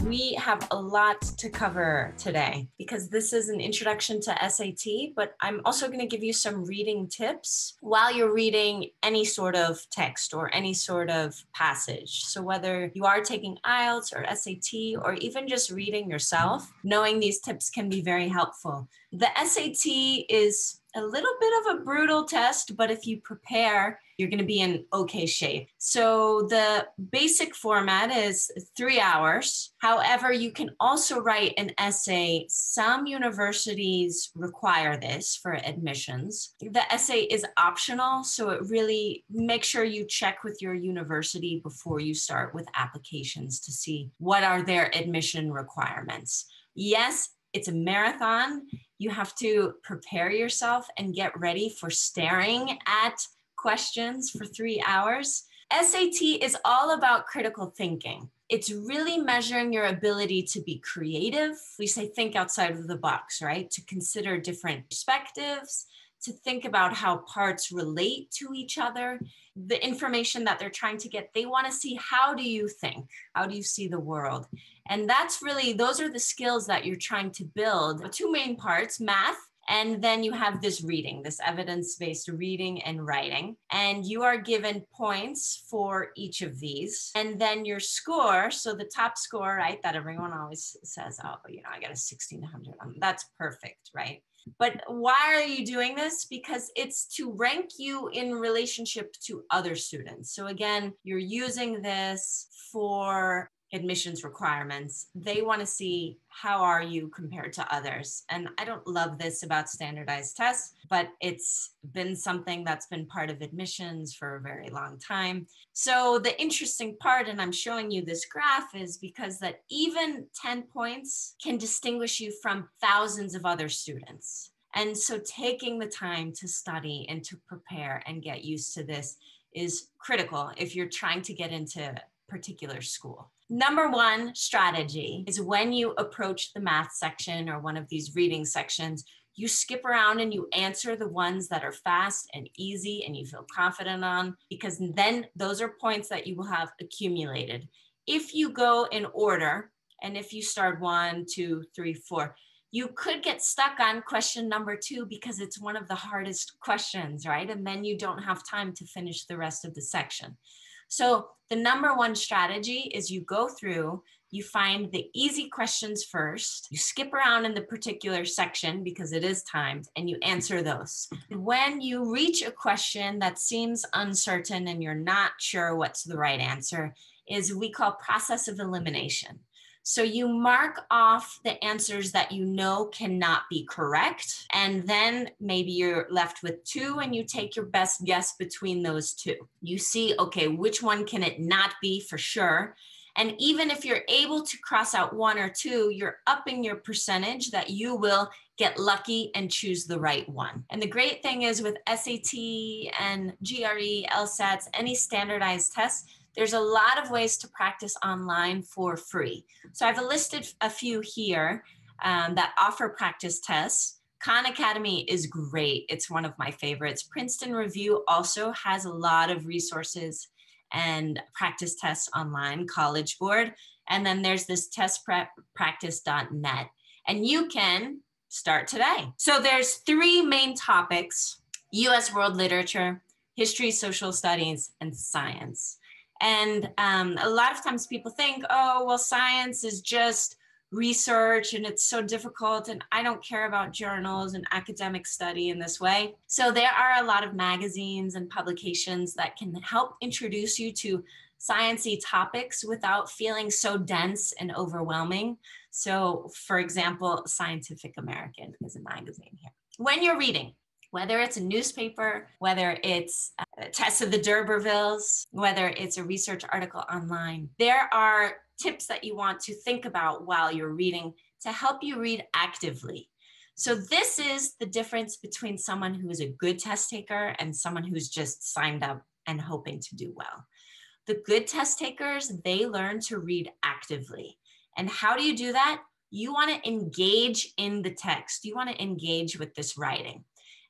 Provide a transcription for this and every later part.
We have a lot to cover today because this is an introduction to SAT, but I'm also going to give you some reading tips while you're reading any sort of text or any sort of passage. So whether you are taking IELTS or SAT or even just reading yourself, knowing these tips can be very helpful. The SAT is a little bit of a brutal test, but if you prepare, you're going to be in okay shape. So the basic format is 3 hours. However, you can also write an essay. Some universities require this for admissions. The essay is optional, so it really make sure you check with your university before you start with applications to see what are their admission requirements. Yes, it's a marathon. You have to prepare yourself and get ready for staring at questions for 3 hours. SAT is all about critical thinking. It's really measuring your ability to be creative. We say think outside of the box, right? To consider different perspectives, to think about how parts relate to each other. The information that they're trying to get, they want to see, how do you think? How do you see the world? And that's really, those are the skills that you're trying to build. The two main parts, math, and then you have this reading, this evidence-based reading and writing. And you are given points for each of these. And then your score, so the top score, right, that everyone always says, oh, I got a 1600. That's perfect, right? But why are you doing this? Because it's to rank you in relationship to other students. So again, you're using this for admissions requirements. They want to see how are you compared to others. And I don't love this about standardized tests, but it's been something that's been part of admissions for a very long time. So the interesting part, and I'm showing you this graph, is because that even 10 points can distinguish you from thousands of other students. And so taking the time to study and to prepare and get used to this is critical if you're trying to get into a particular school. Number one strategy is when you approach the math section or one of these reading sections, you skip around and you answer the ones that are fast and easy and you feel confident on, because then those are points that you will have accumulated. If you go in order, and if you start 1, 2, 3, 4, you could get stuck on question number 2 because it's one of the hardest questions, right? And then you don't have time to finish the rest of the section. So the number one strategy is you go through, you find the easy questions first, you skip around in the particular section because it is timed, and you answer those. When you reach a question that seems uncertain and you're not sure what's the right answer, is we call process of elimination. So you mark off the answers that you know cannot be correct, and then maybe you're left with 2 and you take your best guess between those 2. You see, okay, which one can it not be for sure? And even if you're able to cross out 1 or 2, you're upping your percentage that you will get lucky and choose the right one. And the great thing is with SAT and GRE, LSATs, any standardized tests, there's a lot of ways to practice online for free. So I've listed a few here that offer practice tests. Khan Academy is great. It's one of my favorites. Princeton Review also has a lot of resources and practice tests online, College Board. And then there's this testpractice.net. And you can start today. So there's 3 main topics: US world literature, history, social studies, and science. And a lot of times people think, oh, well, science is just research and it's so difficult and I don't care about journals and academic study in this way. So there are a lot of magazines and publications that can help introduce you to sciencey topics without feeling so dense and overwhelming. So for example, Scientific American is a magazine here. When you're reading, whether it's a newspaper, whether it's a test of the D'Urbervilles, whether it's a research article online, there are tips that you want to think about while you're reading to help you read actively. So this is the difference between someone who is a good test taker and someone who's just signed up and hoping to do well. The good test takers, they learn to read actively. And how do you do that? You want to engage in the text. You want to engage with this writing.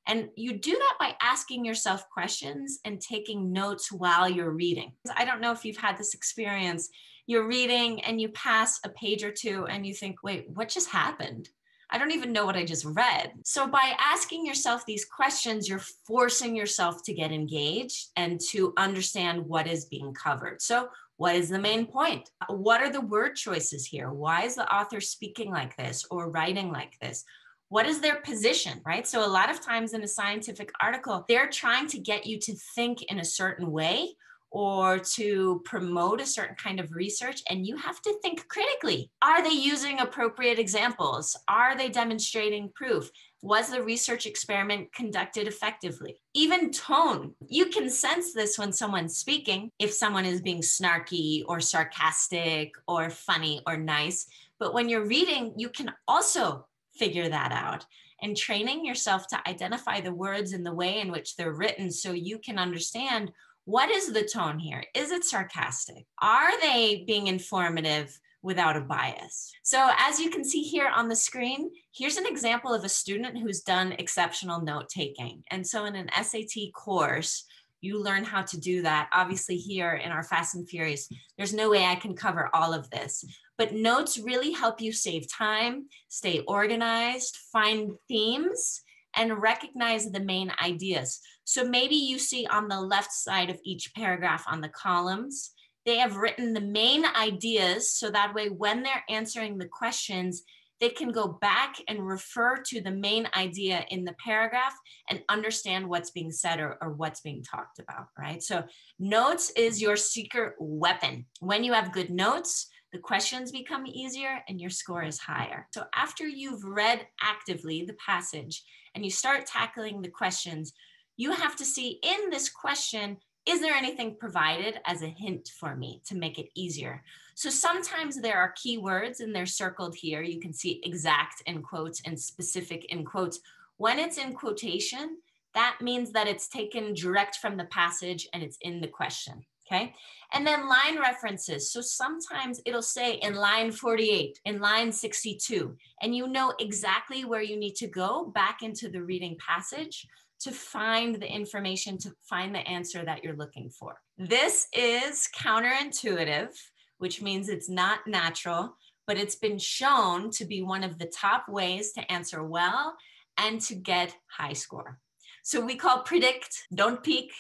And you do that by asking yourself questions and taking notes while you're reading. I don't know if you've had this experience. You're reading and you pass a page or two and you think, wait, what just happened? I don't even know what I just read. So by asking yourself these questions, you're forcing yourself to get engaged and to understand what is being covered. So what is the main point? What are the word choices here? Why is the author speaking like this or writing like this? What is their position, right? So a lot of times in a scientific article, they're trying to get you to think in a certain way or to promote a certain kind of research, and you have to think critically. Are they using appropriate examples? Are they demonstrating proof? Was the research experiment conducted effectively? Even tone. You can sense this when someone's speaking, if someone is being snarky or sarcastic or funny or nice. But when you're reading, you can also figure that out. And training yourself to identify the words in the way in which they're written so you can understand, what is the tone here? Is it sarcastic? Are they being informative without a bias? So as you can see here on the screen, here's an example of a student who's done exceptional note taking. And so in an SAT course, you learn how to do that. Obviously here in our Fast and Furious, there's no way I can cover all of this, but notes really help you save time, stay organized, find themes, and recognize the main ideas. So maybe you see on the left side of each paragraph on the columns, they have written the main ideas, so that way when they're answering the questions, they can go back and refer to the main idea in the paragraph and understand what's being said or what's being talked about, right? So notes is your secret weapon. When you have good notes, the questions become easier and your score is higher. So after you've read actively the passage and you start tackling the questions, you have to see in this question, is there anything provided as a hint for me to make it easier? So sometimes there are keywords and they're circled here. You can see exact in quotes and specific in quotes. When it's in quotation, that means that it's taken direct from the passage and it's in the question. Okay. And then line references. So sometimes it'll say in line 48, in line 62, and you know exactly where you need to go back into the reading passage to find the information, to find the answer that you're looking for. This is counterintuitive, which means it's not natural, but it's been shown to be one of the top ways to answer well and to get high score. So we call predict, don't peek,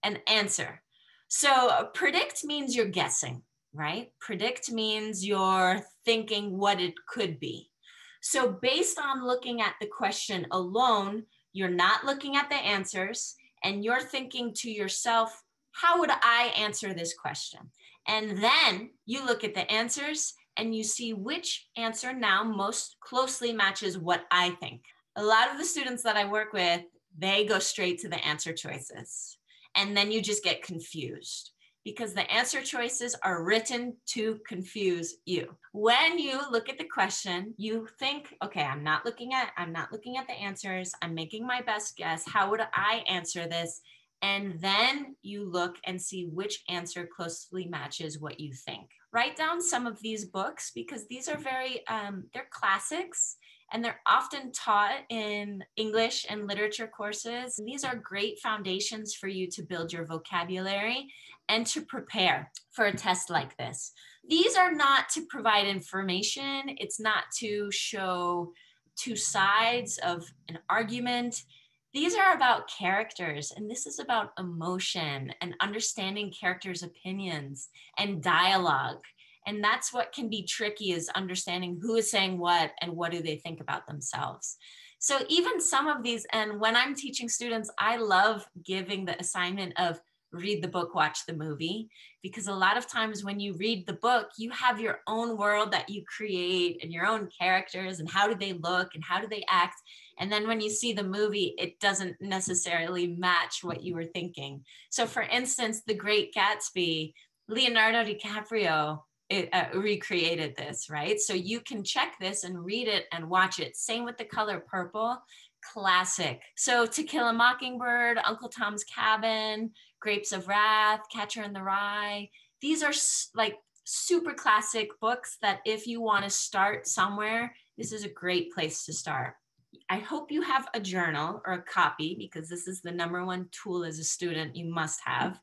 and answer. So predict means you're guessing, right? Predict means you're thinking what it could be. So based on looking at the question alone, you're not looking at the answers and you're thinking to yourself, how would I answer this question? And then you look at the answers and you see which answer now most closely matches what I think. A lot of the students that I work with, they go straight to the answer choices. And then you just get confused because the answer choices are written to confuse you. When you look at the question, you think, okay, I'm not looking at the answers. I'm making my best guess. How would I answer this? And then you look and see which answer closely matches what you think. Write down some of these books because these are they're classics. And they're often taught in English and literature courses. These are great foundations for you to build your vocabulary and to prepare for a test like this. These are not to provide information. It's not to show two sides of an argument. These are about characters, and this is about emotion and understanding characters' opinions and dialogue. And that's what can be tricky, is understanding who is saying what and what do they think about themselves. So even some of these, and when I'm teaching students, I love giving the assignment of read the book, watch the movie, because a lot of times when you read the book, you have your own world that you create and your own characters and how do they look and how do they act. And then when you see the movie, it doesn't necessarily match what you were thinking. So for instance, The Great Gatsby, Leonardo DiCaprio recreated this, right? So you can check this and read it and watch it. Same with The Color Purple, classic. So To Kill a Mockingbird, Uncle Tom's Cabin, Grapes of Wrath, Catcher in the Rye. These are like super classic books that if you want to start somewhere, this is a great place to start. I hope you have a journal or a copy because this is the #1 tool as a student you must have.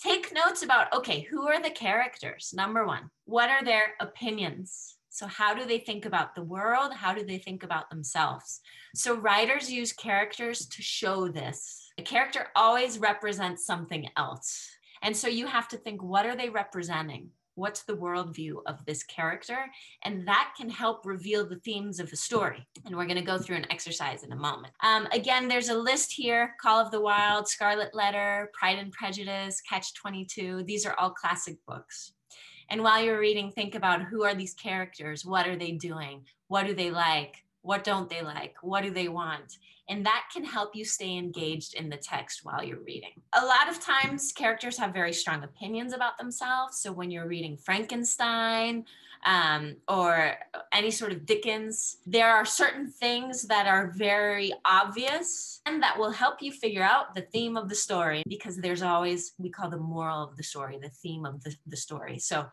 Take notes about, okay, who are the characters? Number one, what are their opinions? So how do they think about the world? How do they think about themselves? So writers use characters to show this. A character always represents something else. And so you have to think, what are they representing? What's the worldview of this character? And that can help reveal the themes of the story. And we're going to go through an exercise in a moment. Again, there's a list here: Call of the Wild, Scarlet Letter, Pride and Prejudice, Catch-22. These are all classic books. And while you're reading, think about, who are these characters? What are they doing? What do they like? What don't they like? What do they want? And that can help you stay engaged in the text while you're reading. A lot of times characters have very strong opinions about themselves. So when you're reading Frankenstein or any sort of Dickens, there are certain things that are very obvious and that will help you figure out the theme of the story, because there's always, we call the moral of the story, the theme of the story. So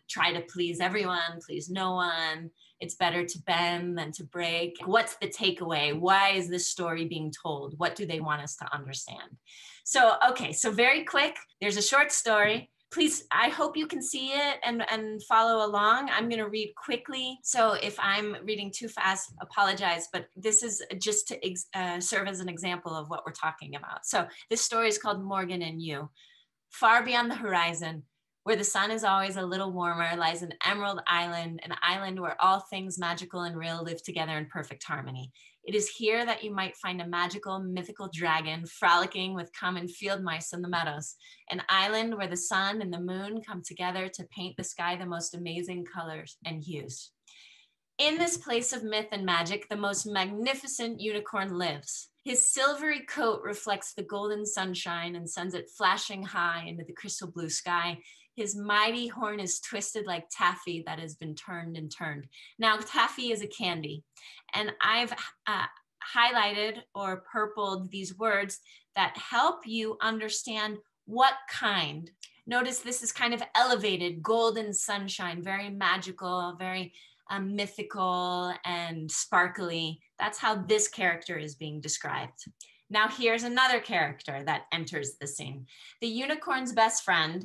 try to please everyone, please no one. It's better to bend than to break. What's the takeaway? Why is this story being told? What do they want us to understand? So, okay, so very quick, there's a short story. Please, I hope you can see it and follow along. I'm gonna read quickly. So if I'm reading too fast, apologize, but this is just to serve as an example of what we're talking about. So this story is called Morgan and You. Far beyond the horizon, where the sun is always a little warmer, lies an emerald island, an island where all things magical and real live together in perfect harmony. It is here that you might find a magical, mythical dragon frolicking with common field mice in the meadows, an island where the sun and the moon come together to paint the sky the most amazing colors and hues. In this place of myth and magic, the most magnificent unicorn lives. His silvery coat reflects the golden sunshine and sends it flashing high into the crystal blue sky. His mighty horn is twisted like taffy that has been turned and turned. Now, taffy is a candy, and I've highlighted or purpled these words that help you understand what kind. Notice this is kind of elevated, golden sunshine, very magical, very mythical and sparkly. That's how this character is being described. Now here's another character that enters the scene. The unicorn's best friend,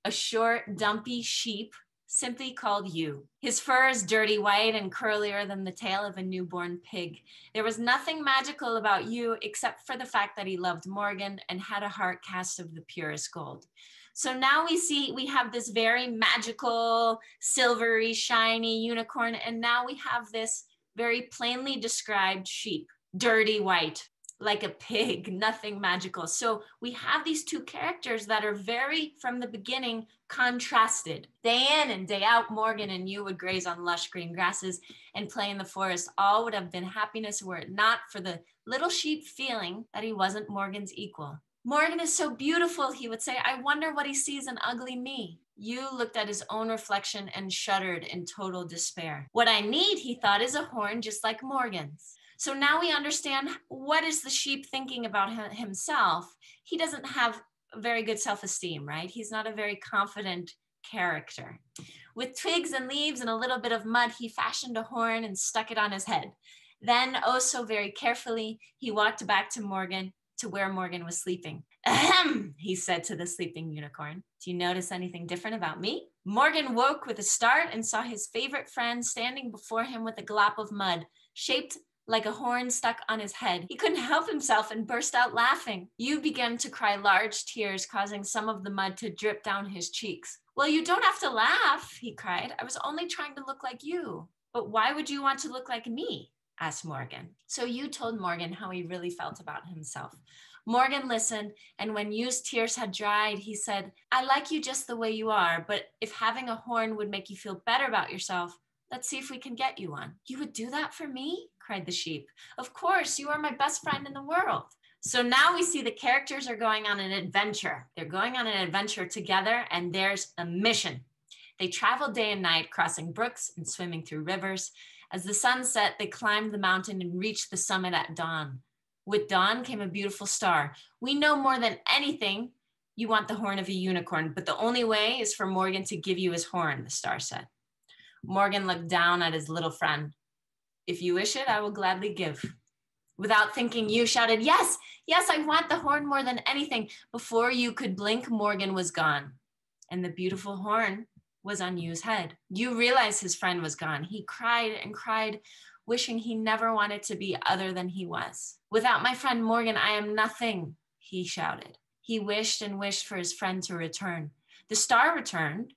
a short, dumpy sheep, simply called You. His fur is dirty white and curlier than the tail of a newborn pig. There was nothing magical about You except for the fact that he loved Morgan and had a heart cast of the purest gold. So now we have this very magical, silvery, shiny unicorn, and now we have this very plainly described sheep, dirty white, like a pig, nothing magical. So we have these two characters that are very, from the beginning, contrasted. Day in and day out, Morgan and You would graze on lush green grasses and play in the forest. All would have been happiness were it not for the little sheep feeling that he wasn't Morgan's equal. Morgan is so beautiful, he would say. I wonder what he sees in ugly me. You looked at his own reflection and shuddered in total despair. What I need, he thought, is a horn just like Morgan's. So now we understand, what is the sheep thinking about himself? He doesn't have very good self-esteem, right? He's not a very confident character. With twigs and leaves and a little bit of mud, he fashioned a horn and stuck it on his head. Then, oh so very carefully, he walked back to where Morgan was sleeping. Ahem, he said to the sleeping unicorn. Do you notice anything different about me? Morgan woke with a start and saw his favorite friend standing before him with a glop of mud, shaped like a horn stuck on his head. He couldn't help himself and burst out laughing. You began to cry large tears, causing some of the mud to drip down his cheeks. Well, you don't have to laugh, he cried. I was only trying to look like you. But why would you want to look like me? Asked Morgan. So You told Morgan how he really felt about himself. Morgan listened, and when You's tears had dried, he said, I like you just the way you are, but if having a horn would make you feel better about yourself, let's see if we can get you one. You would do that for me? Cried the sheep. Of course, you are my best friend in the world. So now we see the characters are going on an adventure. They're going on an adventure together, and there's a mission. They traveled day and night, crossing brooks and swimming through rivers. As the sun set, they climbed the mountain and reached the summit at dawn. With dawn came a beautiful star. We know more than anything you want the horn of a unicorn, but the only way is for Morgan to give you his horn, the star said. Morgan looked down at his little friend. If you wish it, I will gladly give. Without thinking, you shouted, yes, yes, I want the horn more than anything. Before you could blink, Morgan was gone, and the beautiful horn was on Yu's head. Yu realized his friend was gone. He cried and cried, wishing he never wanted to be other than he was. Without my friend Morgan, I am nothing, he shouted. He wished and wished for his friend to return. The star returned,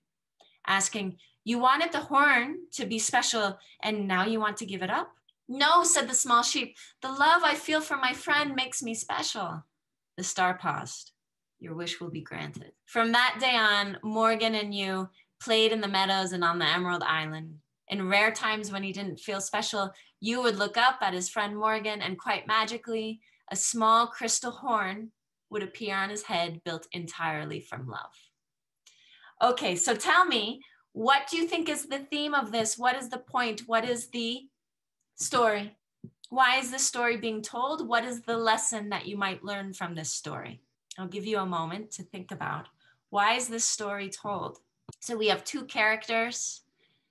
asking, you wanted the horn to be special, and now you want to give it up? No, said the small sheep. The love I feel for my friend makes me special. The star paused. Your wish will be granted. From that day on, Morgan and Yu played in the meadows and on the Emerald Island. In rare times when he didn't feel special, Yu would look up at his friend Morgan, and quite magically, a small crystal horn would appear on his head, built entirely from love. Okay, so tell me, what do you think is the theme of this? What is the point? What is the story? Why is this story being told? What is the lesson that you might learn from this story? I'll give you a moment to think about, why is this story told? So we have two characters.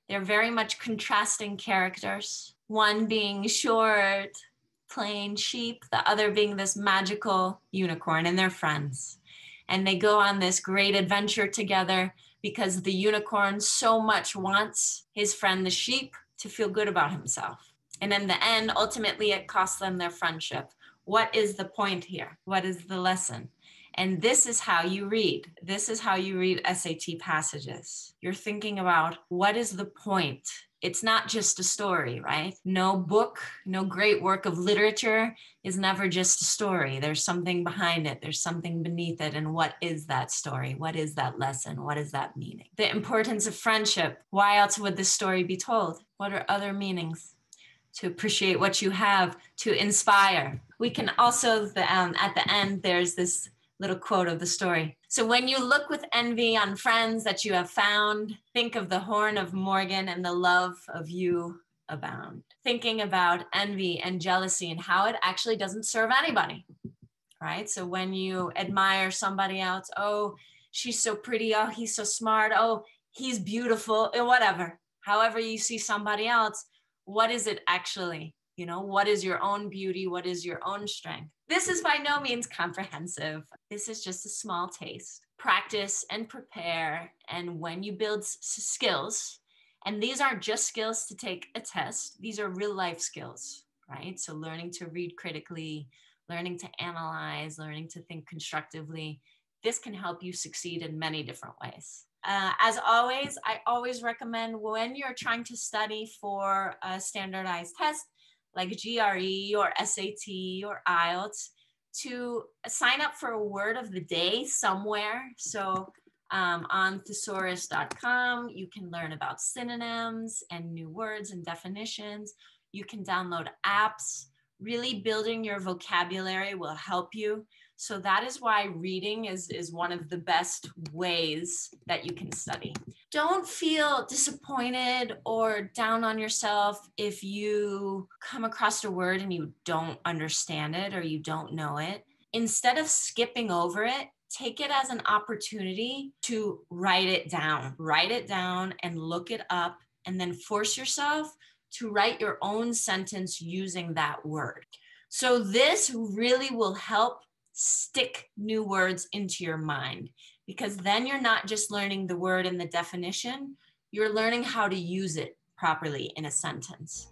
They're very much contrasting characters. One being short, plain sheep, the other being this magical unicorn, and they're friends. And they go on this great adventure together because the unicorn so much wants his friend, the sheep, to feel good about himself. And in the end, ultimately, it costs them their friendship. What is the point here? What is the lesson? And this is how you read. This is how you read SAT passages. You're thinking about, what is the point? It's not just a story, right? No book, no great work of literature is never just a story. There's something behind it. There's something beneath it. And what is that story? What is that lesson? What is that meaning? The importance of friendship. Why else would this story be told? What are other meanings? To appreciate what you have, to inspire. We can also, at the end, there's this little quote of the story. So when you look with envy on friends that you have found, think of the horn of Morgan and the love of Yu abound. Thinking about envy and jealousy and how it actually doesn't serve anybody, right? So when you admire somebody else, oh, she's so pretty, oh, he's so smart, oh, he's beautiful, or whatever. However you see somebody else, what is it actually? You know, what is your own beauty? What is your own strength? This is by no means comprehensive. This is just a small taste. Practice and prepare. And when you build skills, and these aren't just skills to take a test, these are real life skills, right? So learning to read critically, learning to analyze, learning to think constructively. This can help you succeed in many different ways. As always, I always recommend when you're trying to study for a standardized test, like GRE or SAT or IELTS, to sign up for a word of the day somewhere. So on thesaurus.com, you can learn about synonyms and new words and definitions. You can download apps. Really building your vocabulary will help you. So that is why reading is one of the best ways that you can study. Don't feel disappointed or down on yourself if you come across a word and you don't understand it or you don't know it. Instead of skipping over it, take it as an opportunity to write it down. Write it down and look it up, and then force yourself to write your own sentence using that word. So this really will help stick new words into your mind, because then you're not just learning the word and the definition, you're learning how to use it properly in a sentence.